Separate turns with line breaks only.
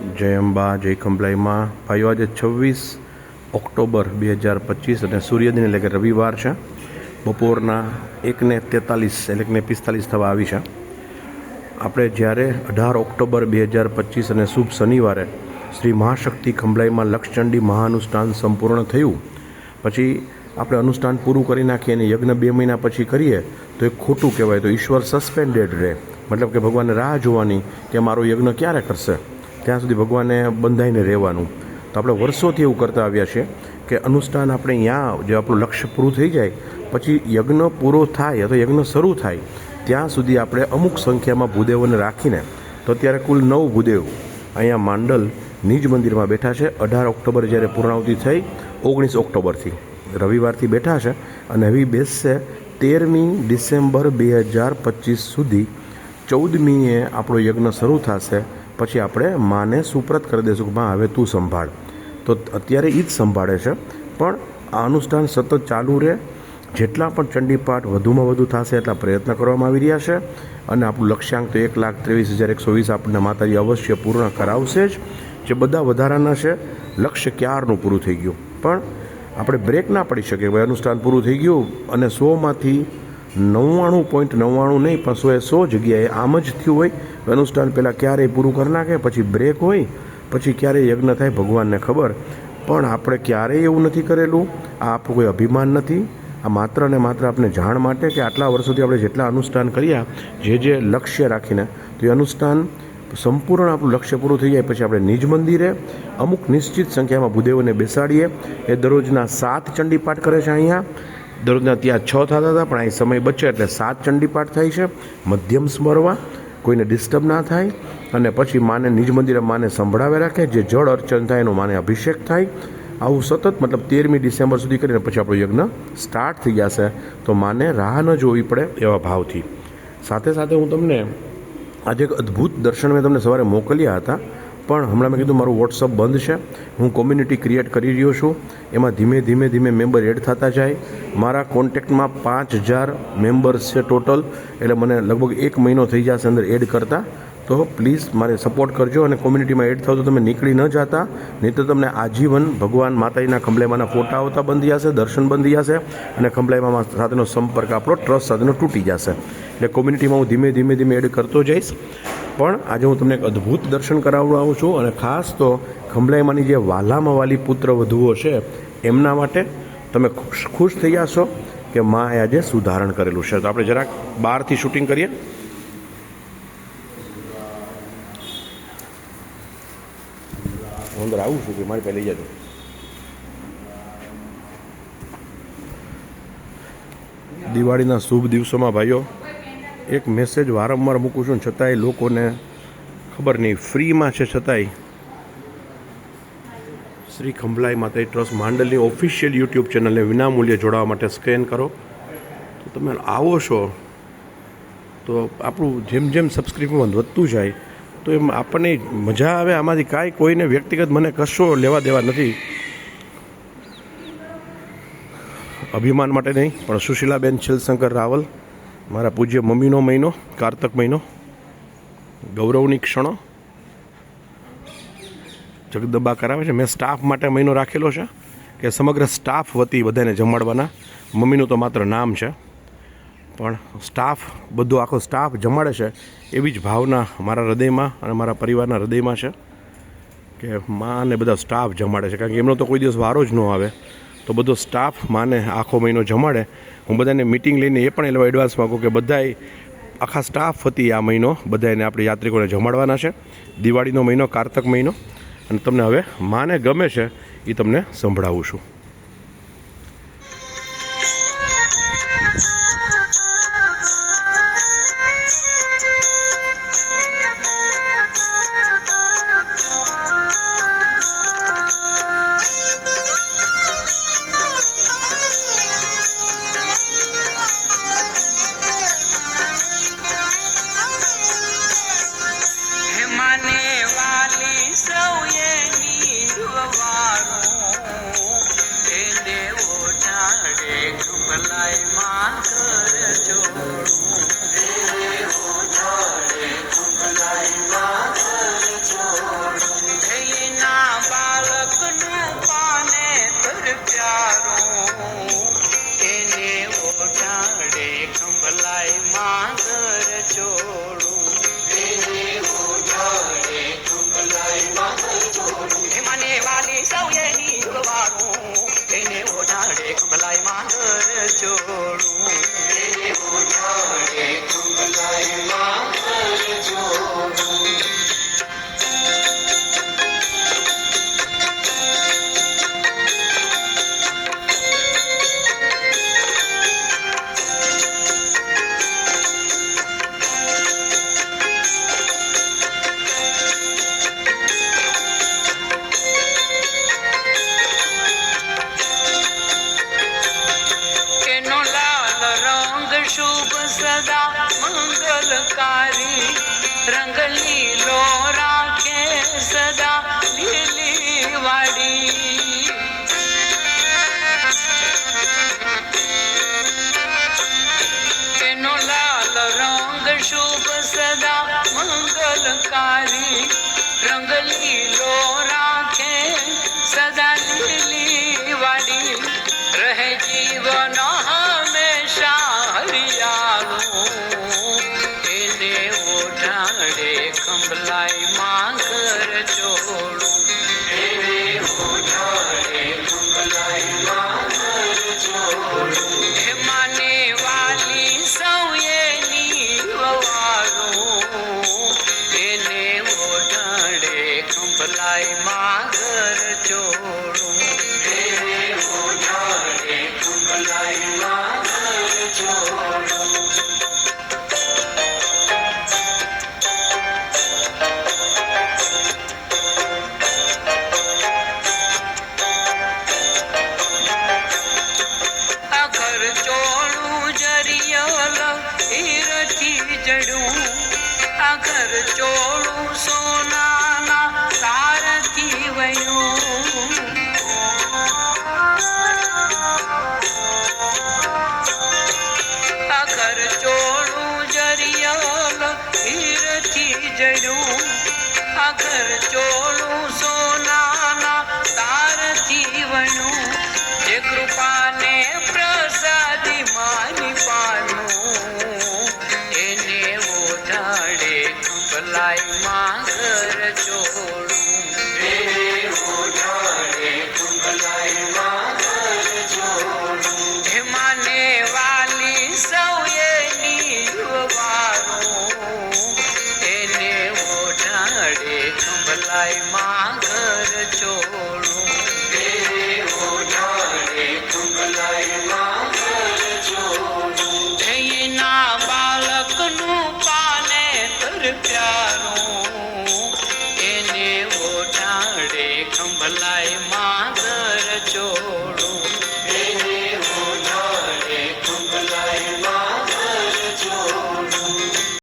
જય અંબા, જય ખંભલાઈ માં। ભાઈઓ, આજે 26 ઓક્ટોબર 2025 અને સૂર્યદિન એટલે કે રવિવાર છે। બપોરના 1:43 એટલે કે 45 થવા આવી છે। આપણે જ્યારે 18 ઓક્ટોબર 2025 અને શુભ શનિવારે શ્રી મહાશક્તિ ખંભલાઈમાં લક્ષચંડી મહાનુષ્ઠાન સંપૂર્ણ થયું પછી આપણે અનુષ્ઠાન પૂરું કરી નાખીએ અને યજ્ઞ 2 મહિના પછી કરીએ તો એ ખોટું કહેવાય। તો ઈશ્વર સસ્પેન્ડેડ રહે, મતલબ કે ભગવાનને રાહ જોવાની કે મારો યજ્ઞ ક્યારે કરશે, ત્યાં સુધી ભગવાને બંધાઈને રહેવાનું। તો આપણે વર્ષોથી એવું કરતા આવ્યા છીએ કે અનુષ્ઠાન આપણે અહીંયા જે આપણું લક્ષ્ય પૂરું થઈ જાય પછી યજ્ઞ પૂરો થાય અથવા યજ્ઞ શરૂ થાય ત્યાં સુધી આપણે અમુક સંખ્યામાં ભૂદેવોને રાખીને, તો અત્યારે કુલ 9 ભૂદેવ અહીંયા માંડલ નિજ મંદિરમાં બેઠા છે। 18 ઓક્ટોબર જ્યારે પૂર્ણાહુતિ થઈ 19 ઓક્ટોબરથી રવિવારથી બેઠા છે અને હવે બેસશે 13મી ડિસેમ્બર 2025 સુધી। 14મીએ આપણો યજ્ઞ શરૂ થશે પછી આપણે માને સુપ્રત કરી દઈશું કે માં હવે તું સંભાળ। તો અત્યારે એ જ સંભાળે છે, પણ આ અનુષ્ઠાન સતત ચાલુ રહે। જેટલા પણ ચંડીપાઠ વધુમાં વધુ થશે એટલા પ્રયત્ન કરવામાં આવી રહ્યા છે અને આપણું લક્ષ્યાંક તો 1,23,120 આપણને માતાજી અવશ્ય પૂર્ણ કરાવશે જ। જે બધા વધારાના છે લક્ષ્ય ક્યારનું પૂરું થઈ ગયું, પણ આપણે બ્રેક ના પડી શકે। ભાઈ અનુષ્ઠાન પૂરું થઈ ગયું અને 100માંથી 99.99 નહીં પણ 100 જગ્યાએ આમ જ થયું હોય। અનુષ્ઠાન પહેલાં ક્યારેય પૂરું કરી નાખે, પછી બ્રેક હોય, પછી ક્યારેય યજ્ઞ થાય ભગવાનને ખબર, પણ આપણે ક્યારેય એવું નથી કરેલું। આ આપણું કોઈ અભિમાન નથી, આ માત્ર ને માત્ર આપણે જાણ માટે કે આટલા વર્ષોથી આપણે જેટલા અનુષ્ઠાન કર્યા જે લક્ષ્ય રાખીને, તો એ અનુષ્ઠાન સંપૂર્ણ આપણું લક્ષ્ય પૂરું થઈ જાય પછી આપણે નિજ મંદિરે અમુક નિશ્ચિત સંખ્યામાં ભૂદેવોને બેસાડીએ। એ દરરોજના 7 ચંડીપાઠ કરે છે। અહીંયા દરરોજના ત્યાં 6 થતા હતા, પણ અહીં સમય બચે એટલે 7 ચંડીપાઠ થાય છે, મધ્યમ સ્મરવા, કોઈને ડિસ્ટર્બ ના થાય। અને પછી માને નિજ મંદિરે માને સંભળાવે રાખે, જે જળ અર્ચન થાય એનો માને અભિષેક થાય। આવું સતત મતલબ 13મી ડિસેમ્બર સુધી કરીને પછી આપણો યજ્ઞ સ્ટાર્ટ થઈ જશે। તો માને રાહ ન જોવી પડે એવા ભાવથી। સાથે સાથે હું તમને આજે એક અદ્ભુત દર્શન મેં તમને સવારે મોકલ્યા હતા, પણ હમણાં મેં કીધું મારું વોટ્સઅપ બંધ છે, હું કોમ્યુનિટી ક્રિએટ કરી રહ્યો છું। એમાં ધીમે ધીમે મેમ્બર એડ થતા જાય। મારા કોન્ટેક્ટમાં 5000 મેમ્બર્સ છે ટોટલ, એટલે મને લગભગ 1 મહિનો થઈ જશે અંદર એડ કરતાં। તો પ્લીઝ મારે સપોર્ટ કરજો અને કોમ્યુનિટીમાં એડ થાવ તો તમે નીકળી ન જતા, નહીં તો તમને આજીવન ભગવાન માતાજીના ખંભલાઈમાંના ફોટા આવતા બંધ જશે, દર્શન બંધ જશે અને ખંભલાઈમાં સાથેનો સંપર્ક આપણો ટ્રસ્ટ સાથેનો તૂટી જશે। એટલે કોમ્યુનિટીમાં હું ધીમે એડ કરતો જઈશ। પણ આજે હું તમને એક અદ્ભુત દર્શન કરાવડાવું છું અને ખાસ તો ખંભલાઈમાંની જે વાલામાં વાલી પુત્ર વધુઓ છે એમના માટે તમે ખુશ થઈ જશો કે માએ આજે સુધારણ કરેલું છે। તો આપણે જરાક બહારથી શૂટિંગ કરીએ। હું અંદર આવું છું કે મારી પહેલાં લઈ જજો। દિવાળીના શુભ દિવસોમાં ભાઈઓ એક મેસેજ વારંવાર મૂકું છું, છતાંય લોકોને ખબર નહીં, ફ્રીમાં છે છતાંય શ્રી ખંભલાઈ માતાજી ટ્રસ્ટ માંડલની ઓફિશિયલ યુટ્યુબ ચેનલને વિનામૂલ્યે જોડાવા માટે સ્કેન કરો તો તમે આવો છો। તો આપણું જેમ સબસ્ક્રિપ્શન વધતું જાય તો એમ આપણને મજા આવે। આમાંથી કાંઈ કોઈને વ્યક્તિગત મને કશો લેવા દેવા નથી, અભિમાન માટે નહીં, પણ સુશીલાબેન છેલશંકર રાવલ, મારા પૂજ્ય મમ્મીનો મહિનો, કારતક મહિનો, ગૌરવની ક્ષણો, જગદંબા કરાવે છે। મેં સ્ટાફ માટે મહિનો રાખેલો છે કે સમગ્ર સ્ટાફ વતી બધાને જમાડવાના। મમ્મીનું તો માત્ર નામ છે, પણ સ્ટાફ બધો આખો સ્ટાફ જમાડે છે એવી જ ભાવના મારા હૃદયમાં અને મારા પરિવારના હૃદયમાં છે કે માને બધા સ્ટાફ જમાડે છે, કારણ કે એમનો તો કોઈ દિવસ વારો જ ન આવે, તો બધો સ્ટાફ માને આખો મહિનો જમાડે। હું બધાને મિટિંગ લઈને એ પણ એ એડવાન્સમાં કહું કે બધાએ આખા સ્ટાફ વતી આ મહિનો બધાને આપણે યાત્રિકોને જમાડવાના છે। દિવાળીનો મહિનો, કારતક મહિનો, અને તમને હવે માને ગમે છે એ તમને સંભળાવું છું।
સદા લીલી વાડી. એનો લાલ રંગ શુભ સદા મંગલકારી, રંગ લીલો રાખે સદા લીલી વાડી. રહે જીવન હંમેશા હરિયાળું, એને ઓઢાડે ખંભલાઈ માં ઘર ચોળું. એને ઓઢાડે ખંભલાઈ માં ઘર ચોળું. હે માને વાલી સૌ એની વવાળું, એને ઓઢાડે ખંભલાઈ માં ઘર ચોળું. એને ઓઢાડે ખંભલાઈ માં ઘર ચોળું. આ ઘર ચોળું જરિયલ હીરથી જડું, આ ઘર ચોળું સોનાના તારથી વયું. આ ઘર ચોળું જરિયલ હીરથી જડું, આ ઘર ચોળું સોનાના તારથી વયું. જે કૃપાને પ્રસાદી માની પાનું, એને ઓઢાડે ખંભલાઈ માં ઘર ચોળું. એને ઓઢાડે ખંભલાઈ માં ઘર ચોળું. હે માને વાલી સૌ એની વવાળું, એને ઓઢાડે ખંભલાઈ માં ઘર ચોળું. એને ઓઢાડે ખંભલાઈ માં ઘર ચોળું. એના બાળકનું પાને તર પ્યાર